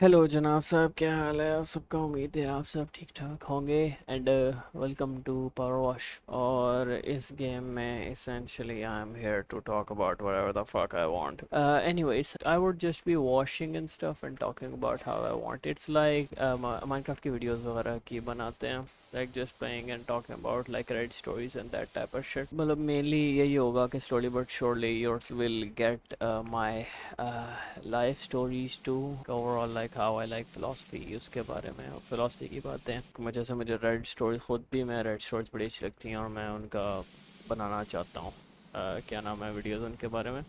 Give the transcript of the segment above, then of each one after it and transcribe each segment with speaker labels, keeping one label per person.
Speaker 1: Hello जनाब साहब, क्या हाल है आप सबका। उम्मीद है आप सब ठीक ठाक होंगे। And welcome to power wash. और इस गेम में essentially I am here to talk about whatever the fuck I want. Anyways, I would just be washing and stuff and talking about how I want. It's like Minecraft की videos वगैरह की बनाते हैं, like just playing and talking about like red stories and that type of shit. मतलब mainly यही होगा कि slowly but surely you will get my life stories to overall like how I like philosophy, उसके बारे में और philosophy की बातें। मुझे से मुझे रेड स्टोरी ख़ुद भी मैं रेड स्टोरीज बड़ी अच्छी लगती हैं और मैं उनका बनाना चाहता हूँ। क्या नाम है वीडियोज़ उनके बारे में।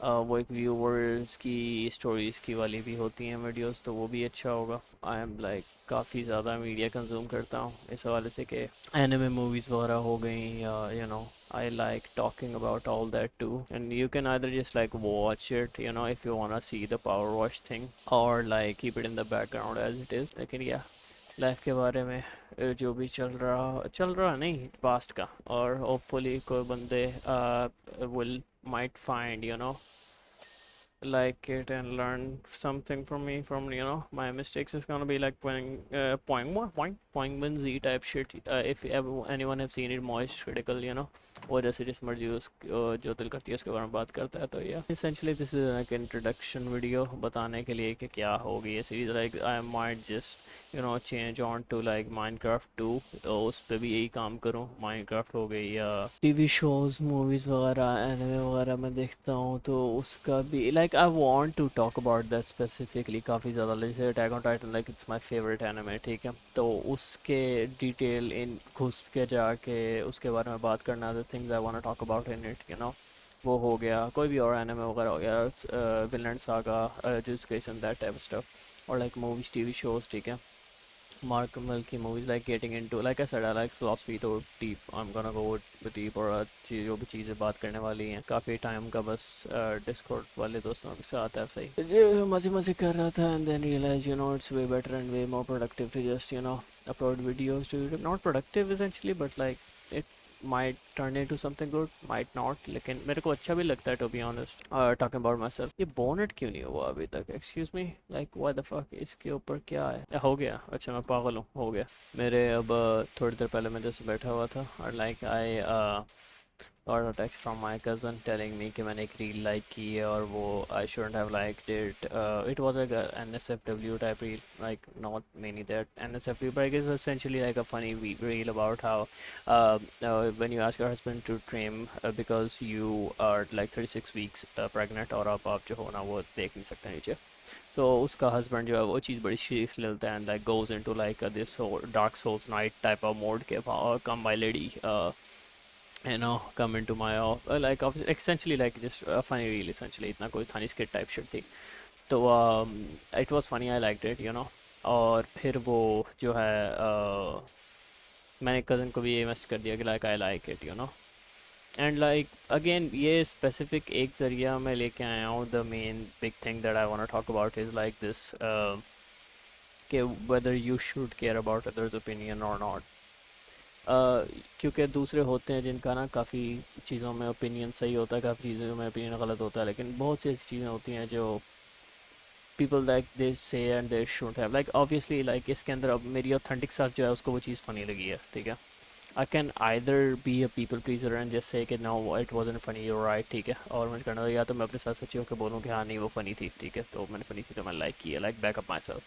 Speaker 1: वो एक व्यूवर्स की स्टोरीज़ की वाली भी होती हैं वीडियोस, तो वो भी अच्छा होगा। आई एम लाइक काफ़ी ज़्यादा मीडिया कंज्यूम करता हूँ इस हवाले से कि एनिमे मूवीज़ वगैरह हो गई या I like talking about all that too, and you can either just like watch it, if you wanna see the power wash thing, or like keep it in the background as it is. लेकिन life के बारे में जो भी चल रहा नहीं past का, और होपफुली कोई बंदे will might find like it and learn something from me from my mistakes. Is gonna be like point one z type shit. If anyone have seen it, moist critical, वो जैसे जिस मर्जी जो दिल करती है उसके बारे में बात करता है। तो ये essentially this is like introduction video बताने के लिए कि क्या होगी ये series. like I might just change on to like Minecraft 2, तो उस पर भी यही काम करूँ। Minecraft हो गई या टीवी शोज़ मूवीज़ वगैरह एनिमे वगैरह मैं देखता हूँ, तो उसका भी like I want to talk about that specifically काफ़ी ज़्यादा। जैसे Attack on Titan, like it's my favourite anime, ठीक है। तो उसके डिटेल इन घुस के जाके उसके बारे में बात करना, the things I want to talk about in it, वो हो गया। कोई भी और एनिमे वगैरह हो गया, villain saga, jujutsu and that type stuff, और लाइक मूवीज़ टीवी शोज़, ठीक है। Mark Milky movies, like getting into, like I said, I like philosophy तो deep, I'm gonna go with deep। और जो भी चीज़ें बात करने वाली हैं काफ़ी टाइम का, बस डिस्कॉर्ड वाले दोस्तों के साथ ऐसा ही जो मज़े मज़े कर रहा था। And then realise it's way better and way more productive to just upload videos to YouTube. Not productive essentially, but like it might turn into something good, might not, लेकिन मेरे को अच्छा भी लगता है to be honest। talking about myself, ये bonnet क्यों नहीं हुआ अभी तक, excuse me, like why the fuck, इसके ऊपर क्या है। हो गया, अच्छा मैं पागल हूँ, हो गया मेरे। अब थोड़ी देर पहले मैं जैसे बैठा हुआ था और like I got a text from my cousin telling me कि मैंने एक रील लाइक की है और वो I shouldn't have liked it. It was like a NSFW type reel, like not mainly that NSFW, but I guess essentially like a funny reel about how when you ask your husband to trim because you are like 36 weeks pregnant, और आप जो हो ना वो देख नहीं सकते नीचे। So उसका husband जो है वो चीज़ बड़ी सीरियस लेता है and like goes into like this whole Dark Souls night type of mode के come my lady, come into my like essentially like just a funny reel essentially, इतना कोई funny skit type shit थी। तो it was funny, I liked it, और फिर वो जो है मैंने कज़न को भी ये मैसेज कर दिया कि like I like it, and like again ये स्पेसिफिक एक ज़रिया मैं लेके आया हूँ। The main big thing that I want to talk about is like this कि whether you should care about others opinion और नॉट। क्योंकि दूसरे होते हैं जिनका ना काफ़ी चीज़ों में ओपिनियन सही होता है, काफ़ी चीज़ों में ओपिनियन गलत होता है, लेकिन बहुत सी ऐसी चीज़ें होती हैं जो पीपल लाइक दे से and they should have, like obviously like इसके अंदर अब मेरी ऑथेंटिक सेल्फ जो है उसको वो चीज़ फ़नी लगी है, ठीक है। I can either be a people pleaser and just say कि no it wasn't funny, you right, ठीक है। और मैं करना, या तो मैं अपने साथ सच्ची होकर बोलूँ कि हाँ नहीं वो फ़नी थी, ठीक है, तो मैंने फ़नी थी तो मैंने लाइक की है, like backup my self,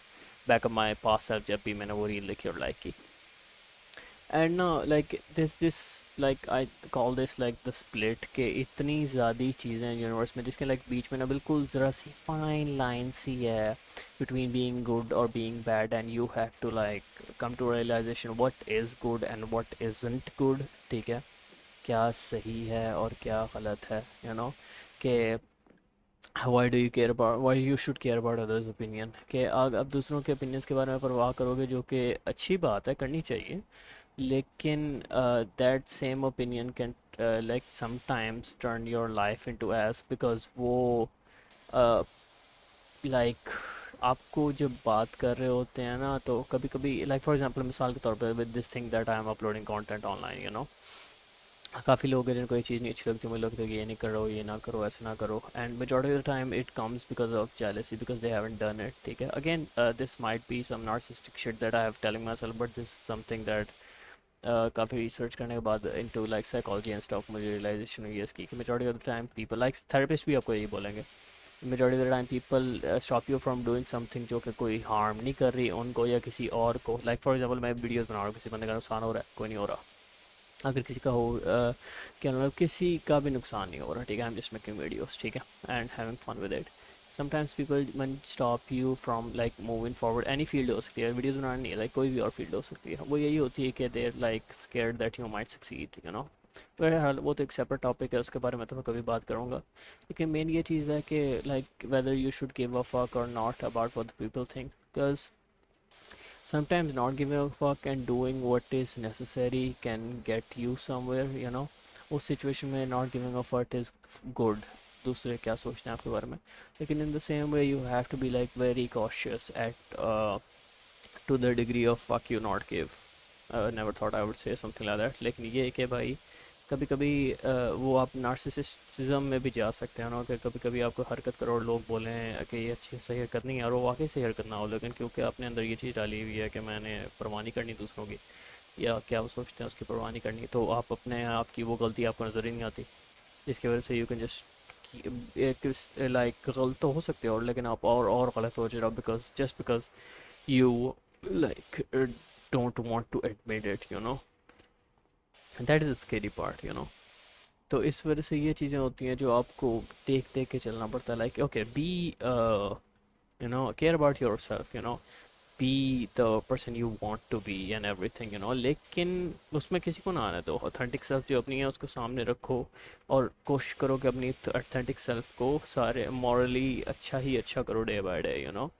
Speaker 1: backup my pass self जब भी मैंने वो रील लिखी और लाइक की। एंड ना like this like I call this like the split, के इतनी ज़्यादा चीज़ें हैं यूनिवर्स में जिसके लाइक बीच में ना बिल्कुल ज़रा सी फाइन लाइन सी है बिटवीन बीइंग गुड और being bad, and you have to like come to realisation what is good and what isn't good, ठीक है। क्या सही है और क्या गलत है, कि why do you care about, why you should care about others opinion, कि अब दूसरों के ओपिनियंस के बारे में परवाह करोगे, जो कि अच्छी बात है, करनी चाहिए, लेकिन that same opinion can like sometimes turn your life into S, because वो लाइक आपको जब बात कर रहे होते हैं ना, तो कभी कभी लाइक फॉर एग्जांपल मिसाल के तौर पे with this thing that I am uploading content online, काफ़ी लोग हैं जिनको ये चीज़ नहीं अच्छी लगती, मुझे लगता है कि ये नहीं करो, ये ना करो, ऐसे ना करो, and majority of the time it comes because of jealousy, because they haven't done it, ठीक है। Again this might be some narcissistic shit that I have telling myself, but this something that काफ़ी research करने के बाद into like psychology and stock मुझे रियलाइजेशन हुई है इसकी कि majority of the time people like therapist भी आपको यही बोलेंगे, majority of the time people stop you from doing something जो कि कोई हार्म नहीं कर रही उनको या किसी और को। लाइक फॉर एग्जांपल मैं वीडियोस बना रहा हूँ, किसी बंदे का नुकसान हो रहा है, कोई नहीं हो रहा। अगर किसी का हो क्या मतलब किसी का भी नुकसान नहीं हो रहा, ठीक है, I am just making videos, ठीक है, and having fun with it. Sometimes people man stop you from like moving forward, any field हो सकती है, वीडियोस बनाना नहीं है, लाइक कोई भी और फील्ड हो सकती है, वो यही होती है कि देर like scared that you might succeed, you know. बहरहाल वो तो एक सेपरेट टॉपिक है, उसके बारे में तो मैं कभी बात करूँगा, लेकिन मेन ये चीज़ है कि like whether you should give a fuck और not about what the people think, because sometimes not giving a fuck and doing what is necessary can get you somewhere, you know। उस situation में not giving a fuck is good, दूसरे क्या सोचते हैं आपके बारे में, लेकिन in the same way you have to be like very cautious at to the degree of fuck you not give. Never thought I would say something like that, लेकिन ये कि भाई कभी कभी वो आप नार्सिसिज्म में भी जा सकते हैं ना, कि कभी कभी आपको हरकत करो और लोग बोलें कि ये अच्छी सही हरकत नहीं है, और वो वाकई सही हरकत ना हो, लेकिन क्योंकि आपने अंदर ये चीज़ डाली हुई है कि मैंने परवाह नहीं करनी दूसरों की, या क्या वो सोचते हैं उसकी परवाह नहीं करनी, तो आप अपने आप की वो गलती आपको नज़र ही नहीं आती, जिसकी वजह से यू कैन जस्ट एक लाइक गलत तो हो सकते हो, और लेकिन आप और गलत हो जाए because just because you like don't want to admit it, you know, that is the scary part, you know. तो इस वजह से ये चीज़ें होती हैं जो आपको देख देख के चलना पड़ता है, like okay be you no care about yourself, you know, be the person you want to be and everything, you know, लेकिन उसमें किसी को ना आने दो, ऑथेंटिक सेल्फ जो अपनी है उसको सामने रखो, और कोशिश करो कि अपनी ऑथेंटिक सेल्फ को सारे मॉरली अच्छा ही अच्छा करो day by day, you know.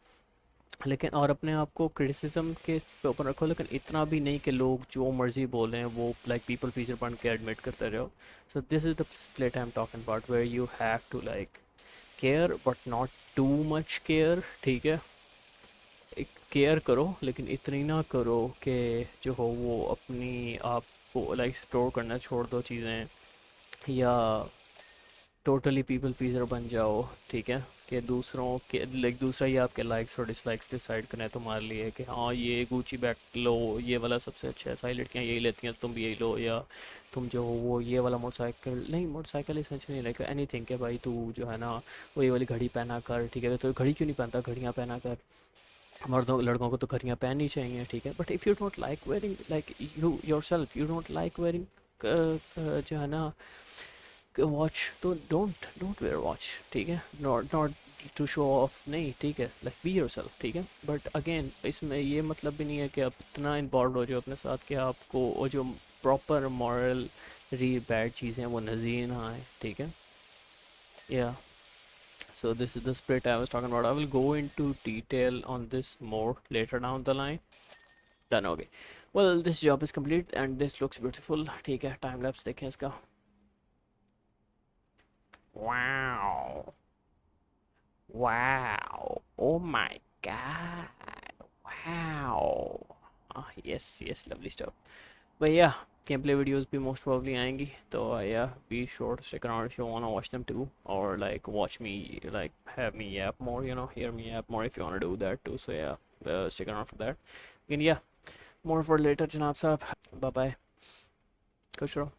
Speaker 1: लेकिन और अपने आप को क्रिटिसिज्म के पे ऊपर रखो, लेकिन इतना भी नहीं कि लोग जो मर्जी बोलें वो लाइक पीपल प्लीजर बन के एडमिट करते रहो। So this is the split I am talking about, where you have to like care but not too much care, ठीक है। केयर करो लेकिन इतनी ना करो कि जो हो वो अपनी आप को लाइक एक्सप्लोर करना छोड़ दो चीज़ें, या टोटली पीपल प्लीजर बन जाओ, ठीक है, कि दूसरों के लाइक दूसरा ही आपके लाइक्स और डिसलाइक्स डिसाइड करें तुम्हारे लिए कि हाँ ये गुची बैग लो, ये वाला सबसे अच्छा है, सारी लड़कियाँ यही लेती हैं, तुम भी यही लो, या तुम जो हो वो ये वाला मोटरसाइकिल नहीं, मोटरसाइकिल इसेंशियल नहीं, लाइक एनी थिंग, कि भाई तू जो है ना वो ये वाली घड़ी पहना कर, ठीक है, तो घड़ी क्यों नहीं पहनता, घड़ियाँ पहना कर, मर्दों लड़कों को तो घड़ियाँ पहननी चाहिए, ठीक है, but if you don't like wearing like you your self you don't like wearing जो है ना वॉच, तो डोंट वेयर वॉच, ठीक है, नॉट टू शो ऑफ नहीं, ठीक है, लाइक बी योर सेल्फ, ठीक है, बट अगेन इसमें ये मतलब भी नहीं है कि आप इतना इन्वॉल्व हो जाओ अपने साथ कि आपको वो जो प्रॉपर मॉरल री बैड चीज़ें हैं वो नज़ीर ना आए, ठीक है, या। So this is the split I was talking about. I will go into detail on this more later down the line. Done. Okay. Well, this job is complete and this looks beautiful. ठीक है, time lapse देखें इसका. Wow. Wow. Oh my god. Wow. Ah, yes, yes, lovely stuff. But yeah, gameplay videos be most probably आएंगी. So yeah, be sure to stick around if you wanna watch them too, or like watch me, like have me yap more, you know, hear me yap more if you wanna do that too. So yeah, stick around for that. And yeah, more for later, जनाब साहब. Bye bye. खुश रहो.